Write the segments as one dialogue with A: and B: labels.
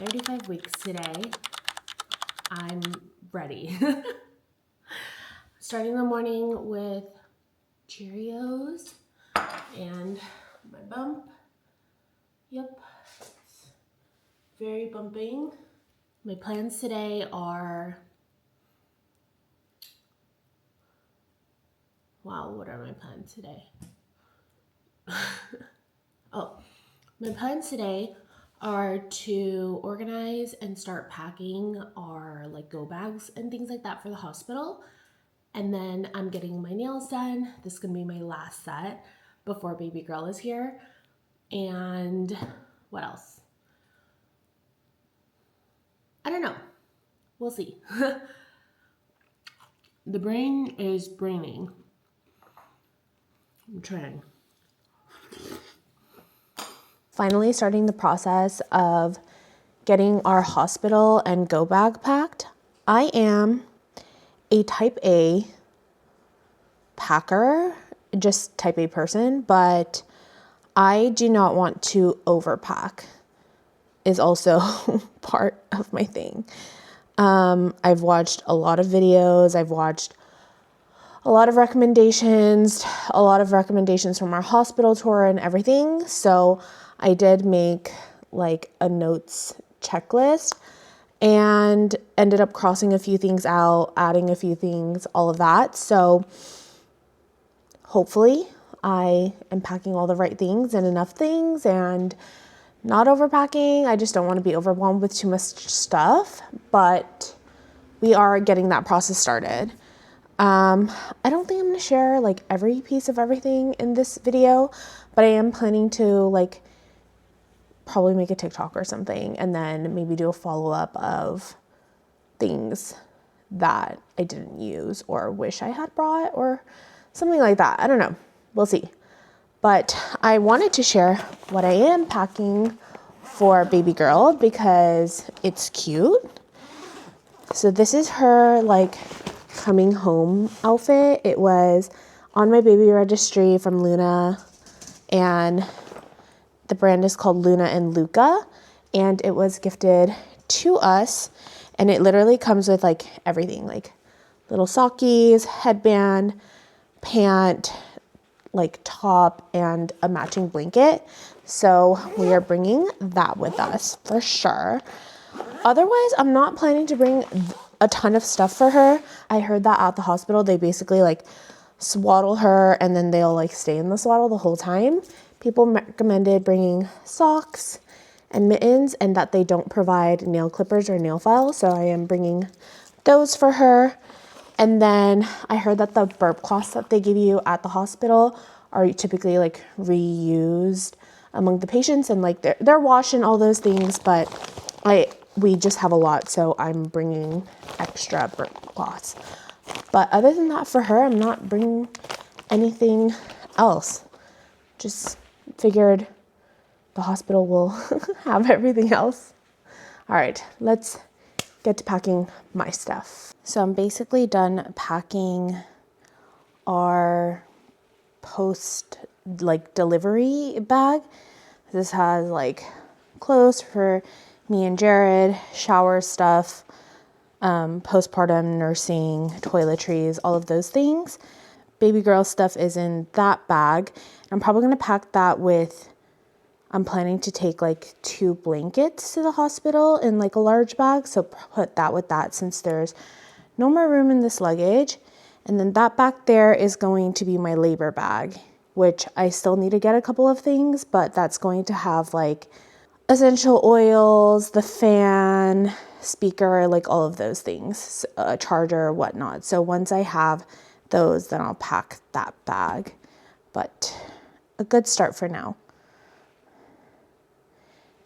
A: 35 weeks today. I'm ready. Starting the morning with Cheerios and my bump. Yep, it's very bumping. My plans today are, wow, what are my plans today? Oh, my plans today are to organize and start packing our go bags and things like that for the hospital. And then I'm getting my nails done. This is gonna be my last set before baby girl is here. And what else? I don't know. We'll see. The brain is braining. I'm trying. Finally starting the process of getting our hospital and go bag packed. I am a type A packer, just type A person, but I do not want to overpack is also part of my thing. I've watched a lot of videos. I've watched a lot of recommendations from our hospital tour and everything. So I did make a notes checklist and ended up crossing a few things out, adding a few things, all of that. So hopefully I am packing all the right things and enough things and not overpacking. I just don't want to be overwhelmed with too much stuff, but we are getting that process started. I don't think I'm going to share every piece of everything in this video, but I am planning to probably make a TikTok or something and then maybe do a follow-up of things that I didn't use or wish I had brought or something like that. I don't know. We'll see. But I wanted to share what I am packing for baby girl because it's cute. So this is her coming home outfit. It was on my baby registry from Luna, and the brand is called Luna and Luca, and it was gifted to us, and it literally comes with everything, little sockies, headband, pant, top, and a matching blanket. So we are bringing that with us for sure. Otherwise, I'm not planning to bring a ton of stuff for her. I heard that at the hospital, they basically swaddle her and then they'll stay in the swaddle the whole time. People recommended bringing socks and mittens and that they don't provide nail clippers or nail files. So I am bringing those for her. And then I heard that the burp cloths that they give you at the hospital are typically reused among the patients and they're washed and all those things, but we just have a lot, so I'm bringing extra burp cloths. But other than that, for her, I'm not bringing anything else. Just figured the hospital will have everything else. All right, let's get to packing my stuff. So I'm basically done packing our post delivery bag. This has clothes for me and Jared, shower stuff, postpartum nursing, toiletries, all of those things. Baby girl stuff is in that bag. I'm probably going to pack that with, I'm planning to take 2 blankets to the hospital in a large bag. So put that with that since there's no more room in this luggage. And then that back there is going to be my labor bag, which I still need to get a couple of things, but that's going to have essential oils, the fan, speaker, all of those things, a charger, whatnot. So once I have those, then I'll pack that bag. But a good start for now.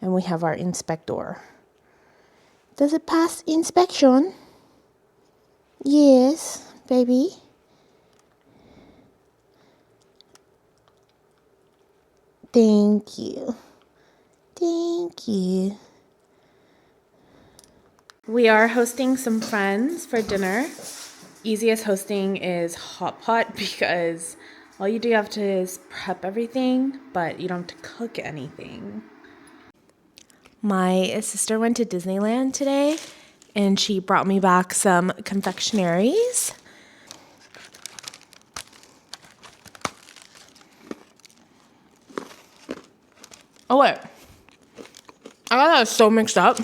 A: And we have our inspector. Does it pass inspection? Yes, baby. Thank you. Thank you. We are hosting some friends for dinner. Easiest hosting is hot pot because all you do have to is prep everything, but you don't have to cook anything. My sister went to Disneyland today and she brought me back some confectionaries. Oh wait, I got that so mixed up.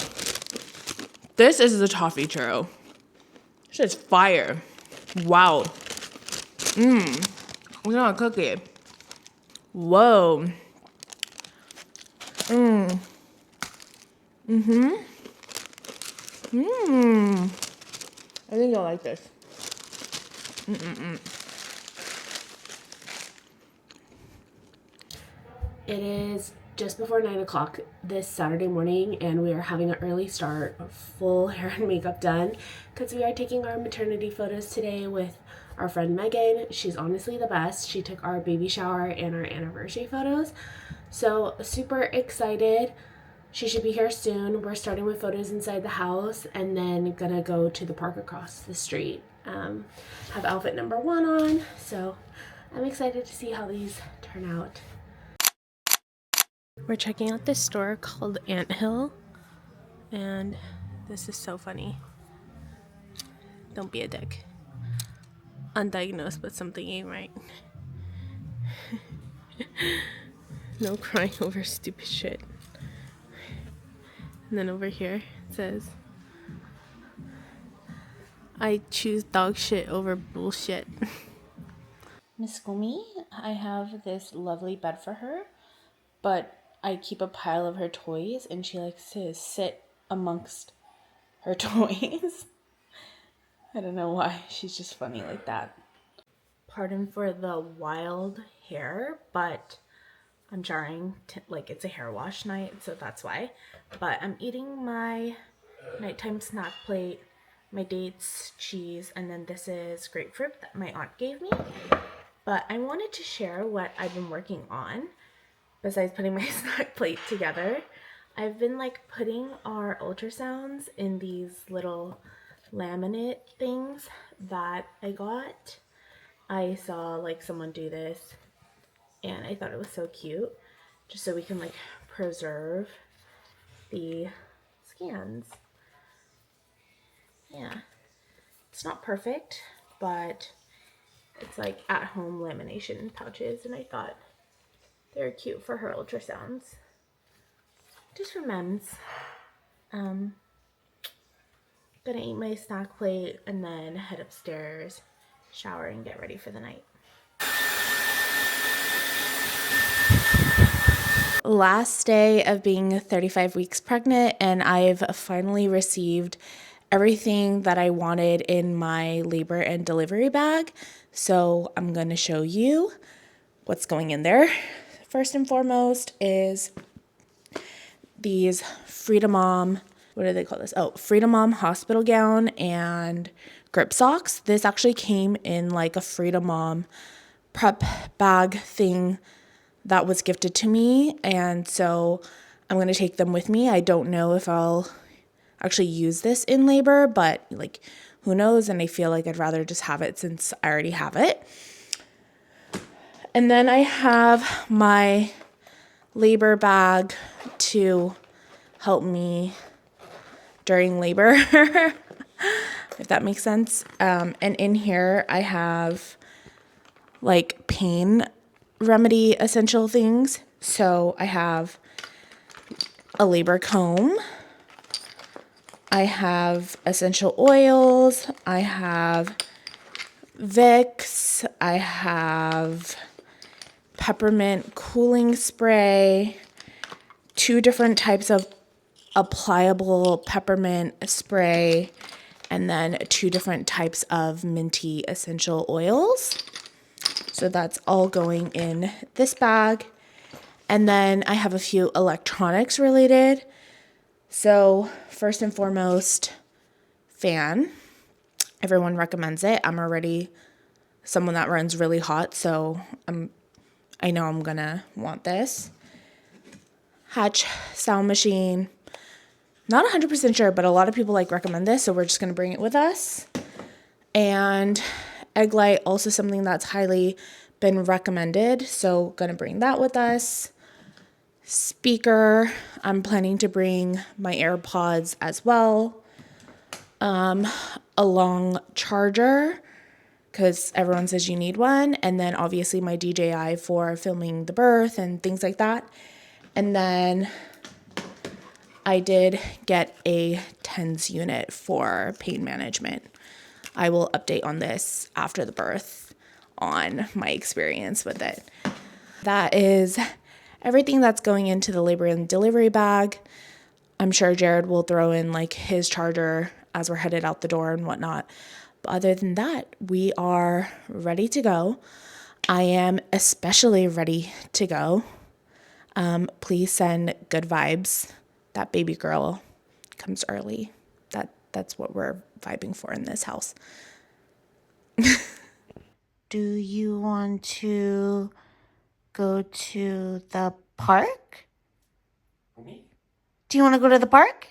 A: This is the toffee churro. This is fire. Wow. Look at that cookie. Whoa. I think you'll like this. It is just before 9 o'clock this Saturday morning, and we are having an early start, full hair and makeup done, because we are taking our maternity photos today with our friend Megan. She's honestly the best. She took our baby shower and our anniversary photos. So super excited. She should be here soon. We're starting with photos inside the house and then gonna go to the park across the street. Have outfit number 1 on, so I'm excited to see how these turn out. We're checking out this store called Anthill, and this is so funny. Don't be a dick. Undiagnosed, but something ain't right. No crying over stupid shit. And then over here it says, I choose dog shit over bullshit. Miss Gumi, I have this lovely bed for her, but I keep a pile of her toys and she likes to sit amongst her toys. I don't know why, she's just funny like that. Pardon for the wild hair, but I'm trying to, like, it's a hair wash night, so that's why. But I'm eating my nighttime snack plate, my dates, cheese, and then this is grapefruit that my aunt gave me. But I wanted to share what I've been working on besides putting my snack plate together. I've been like putting our ultrasounds in these little laminate things that I got. I saw like someone do this and I thought it was so cute, just so we can like preserve the scans. Yeah, it's not perfect, but it's like at-home lamination pouches, and I thought they were cute for her ultrasounds, just for memes. Gonna eat my snack plate and then head upstairs, shower, and get ready for the night. Last day of being 35 weeks pregnant, and I've finally received everything that I wanted in my labor and delivery bag. So I'm going to show you what's going in there. First and foremost is these Freedom Mom, what do they call this? Oh, Freedom Mom hospital gown and grip socks. This actually came in like a Freedom Mom prep bag thing that was gifted to me, and so I'm going to take them with me. I don't know if I'll actually use this in labor, but like who knows, and I feel like I'd rather just have it since I already have it. And then I have my labor bag to help me during labor, if that makes sense. And in here I have like pain remedy essential things. So I have a labor comb, I have essential oils, I have Vicks, I have peppermint cooling spray, 2 different types of applicable peppermint spray, and then 2 different types of minty essential oils. So that's all going in this bag. And then I have a few electronics related. So first and foremost, fan. Everyone recommends it. I'm already someone that runs really hot, so I know I'm gonna want this. Hatch sound machine. Not 100% sure, but a lot of people like recommend this, so we're just gonna bring it with us. And egg light, also something that's highly been recommended, so gonna bring that with us. speaker. I'm planning to bring my AirPods as well. A long charger, because everyone says you need one. And then obviously my DJI for filming the birth and things like that. And then I did get a TENS unit for pain management. I will update on this after the birth on my experience with it. That is everything that's going into the labor and delivery bag. I'm sure Jared will throw in like his charger as we're headed out the door and whatnot. But other than that, we are ready to go. I am especially ready to go. Please send good vibes. That baby girl comes early. That's what we're vibing for in this house. Do you want to go to the park?
B: For me?
A: Do you want to go to the park?